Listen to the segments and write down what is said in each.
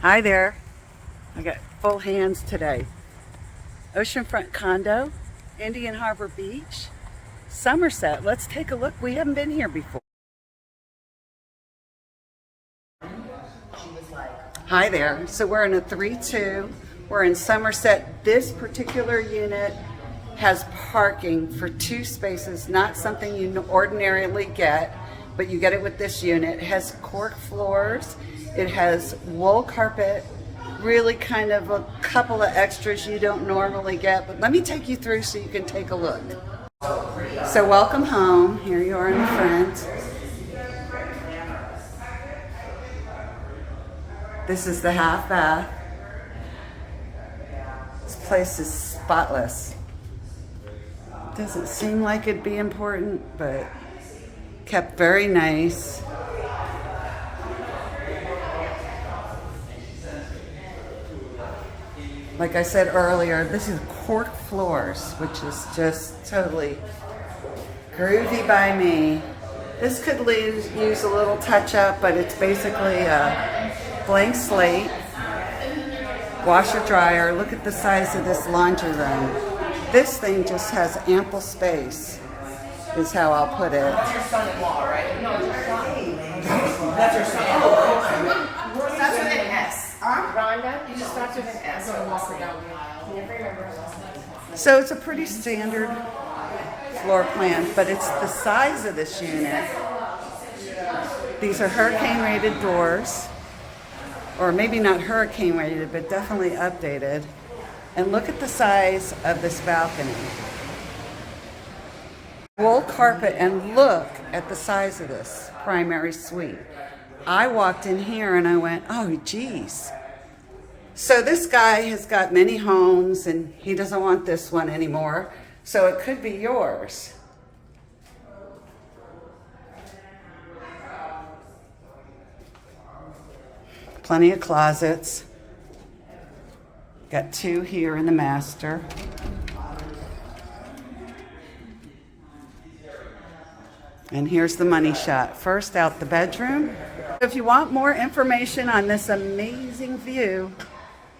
Hi there. I got full hands today. Oceanfront condo, Indian Harbor Beach, Somerset. Let's take a look. We haven't been here before. Hi there. So we're in a 3-2. We're in Somerset. This particular unit has parking for 2 spaces, not something you ordinarily get, but you get it with this unit. It has cork floors. It has wool carpet, really kind of a couple of extras you don't normally get, but let me take you through so you can take a look. So welcome home. Here you are in the front. This is the half bath. This place is spotless. Doesn't seem like it'd be important, but kept very nice. Like I said earlier, this is cork floors, which is just totally groovy by me. This could use a little touch up, but it's basically a blank slate. Washer dryer. Look at the size of this laundry room. This thing just has ample space, is how I'll put it. That's your son-in-law, right? No, it's your son. That's your son-in-law. Starts with an S. Rhonda? You just starts with an S. So walk down the aisle. Never remember her last name. So it's a pretty standard floor plan, but it's the size of this unit. These are hurricane rated doors, or maybe not hurricane rated, but definitely updated. And look at the size of this balcony. Wool carpet, and look at the size of this primary suite. I walked in here and I went, oh geez. So this guy has got many homes and he doesn't want this one anymore. So it could be yours. Plenty of closets. Got 2 here in the master. And here's the money shot. First out the bedroom. If you want more information on this amazing view,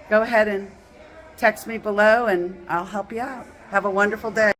go ahead and text me below and I'll help you out. Have a wonderful day.